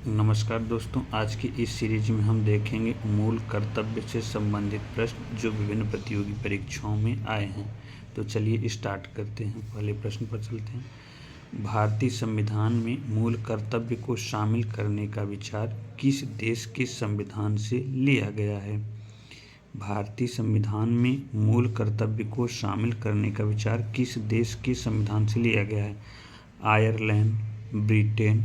नमस्कार दोस्तों, आज की इस सीरीज में हम देखेंगे मूल कर्तव्य से संबंधित प्रश्न जो विभिन्न प्रतियोगी परीक्षाओं में आए हैं। तो चलिए स्टार्ट करते हैं। पहले प्रश्न पर चलते हैं। भारतीय संविधान में मूल कर्तव्य को शामिल करने का विचार किस देश के संविधान से लिया गया है? भारतीय संविधान में मूल कर्तव्य को शामिल करने का विचार किस देश के संविधान से लिया गया है? आयरलैंड, ब्रिटेन,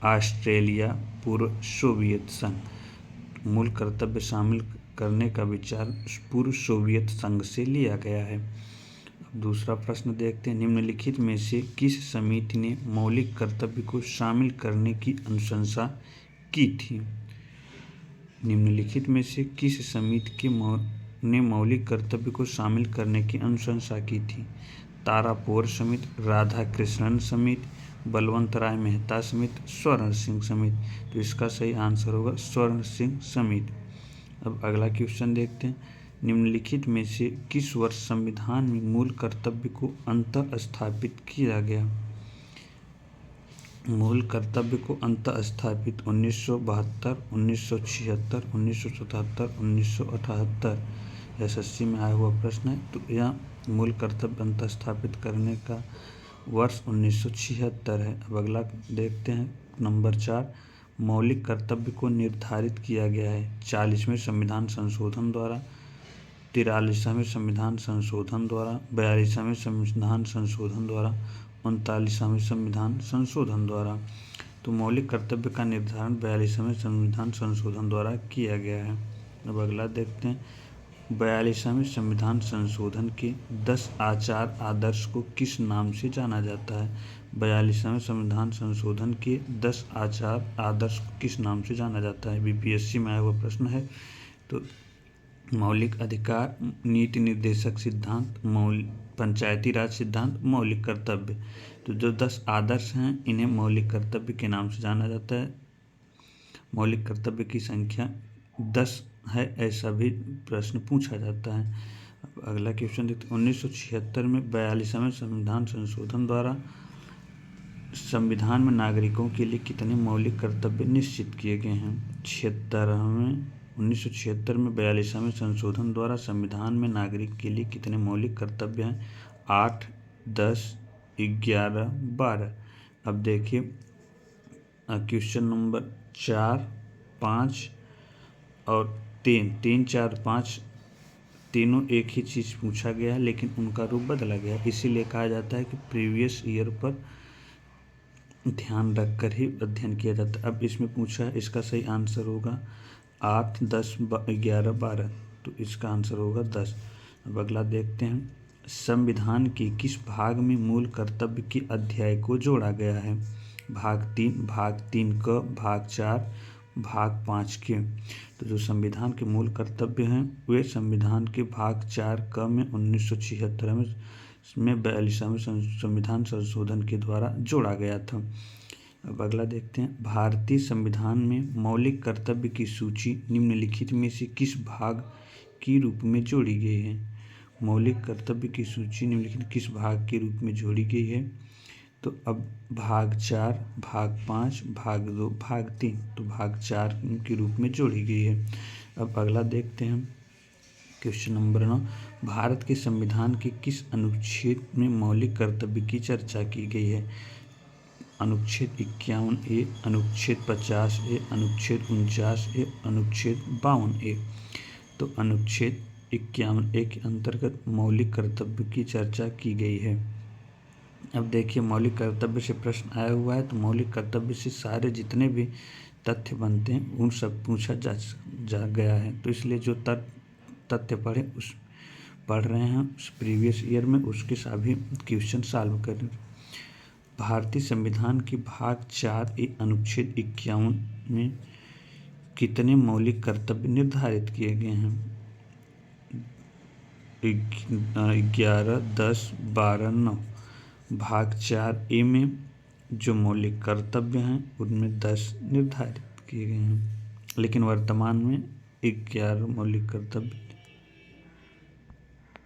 ऑस्ट्रेलिया, पूर्व सोवियत संघ। मूल कर्तव्य शामिल करने का विचार पूर्व सोवियत संघ से लिया गया है। अब दूसरा प्रश्न देखते हैं। निम्नलिखित में से किस समिति ने मौलिक कर्तव्य को शामिल करने की अनुशंसा की थी? निम्नलिखित में से किस समिति ने मौलिक कर्तव्य को शामिल करने की अनुशंसा की थी? तारापोर समिति, राधाकृष्णन समिति, बलवंत राय मेहता समिति, स्वर्ण सिंह समिति। तो इसका सही आंसर होगा स्वर्ण सिंह समिति। अब अगला क्वेश्चन देखते हैं। निम्नलिखित में से किस वर्ष संविधान में मूल कर्तव्य को अंतः स्थापित किया गया? मूल कर्तव्य को अंतः स्थापित 1972, 1976, 1977, 1978 एसएससी में आया हुआ प्रश्न है। तो यह मूल कर्तव्य अंतः स्थापित करने का वर्ष 1976 है। अब अगला देखते हैं नंबर 4। मौलिक कर्तव्य को निर्धारित किया गया है 40वें संविधान संशोधन द्वारा, 43वें संविधान संशोधन द्वारा, 42वें संविधान संशोधन द्वारा, 39वें संविधान संशोधन द्वारा। तो मौलिक कर्तव्य का निर्धारण 42वें संविधान संशोधन द्वारा किया गया है। अब अगला देखते हैं। 42वें संविधान संशोधन के 10 आचार आदर्श को किस नाम से जाना जाता है? 42वें संविधान संशोधन के 10 आचार आदर्श को किस नाम से जाना जाता है? बीपीएससी में आया हुआ प्रश्न है। तो मौलिक अधिकार, नीति निर्देशक सिद्धांत, पंचायती राज सिद्धांत, मौलिक कर्तव्य। तो जो 10 आदर्श हैं इन्हें मौलिक कर्तव्य के नाम से जाना जाता है। मौलिक कर्तव्य की संख्या 10 है, ऐसा भी प्रश्न पूछा जाता है। अब अगला क्वेश्चन देखते हैं। 1976 में 42वें संविधान संशोधन द्वारा संविधान में नागरिकों के लिए कितने मौलिक कर्तव्य निश्चित किए गए हैं? 1976 में 42वें संशोधन द्वारा संविधान में नागरिक के लिए कितने मौलिक कर्तव्य हैं? 8, 10, 11, 12। अब देखिए क्वेश्चन नंबर 4, 5 और 3, 4, 5 तीनों एक ही चीज़ पूछा गया है, लेकिन उनका रूप बदला गया, इसीलिए कहा जाता है कि प्रीवियस ईयर पर ध्यान रखकर ही अध्ययन किया जाता है। अब इसमें पूछा है, इसका सही आंसर होगा 8, 10, 11, 12। तो इसका आंसर होगा 10। अब अगला देखते हैं। संविधान के किस भाग में मूल कर्तव्य के अध्याय को जोड़ा गया है? भाग 3, भाग 3 क, भाग 4, भाग 5 के। तो जो संविधान के मूल कर्तव्य हैं वे संविधान के भाग 4 क में 1976 में 42वें संविधान संशोधन के द्वारा जोड़ा गया था। अब अगला देखते हैं। भारतीय संविधान में मौलिक कर्तव्य की सूची निम्नलिखित में से किस भाग के रूप में जोड़ी गई है? मौलिक कर्तव्य की सूची निम्नलिखित किस भाग के रूप में जोड़ी गई है? तो अब भाग 4, भाग 5, भाग 2, भाग 3। तो भाग 4 के रूप में जोड़ी गई है। अब अगला देखते हैं क्वेश्चन नंबर 9। भारत के संविधान के किस अनुच्छेद में मौलिक कर्तव्य की चर्चा की गई है? अनुच्छेद 51A, अनुच्छेद 50A, अनुच्छेद 49A, अनुच्छेद 52A। तो अनुच्छेद 51A के अंतर्गत मौलिक कर्तव्य की चर्चा की गई है। अब देखिए मौलिक कर्तव्य से प्रश्न आया हुआ है, तो मौलिक कर्तव्य से सारे जितने भी तथ्य बनते हैं उन सब पूछा जा गया है। तो इसलिए जो तथ्य पढ़ रहे हैं उस प्रीवियस ईयर में उसके सभी क्वेश्चन सॉल्व करें। भारतीय संविधान के भाग 4 अनुच्छेद 51 में कितने मौलिक कर्तव्य निर्धारित किए गए हैं? 11, 10, 12, 9। भाग 4A में जो मौलिक कर्तव्य हैं उनमें 10 निर्धारित किए गए हैं, लेकिन वर्तमान में 11 मौलिक कर्तव्य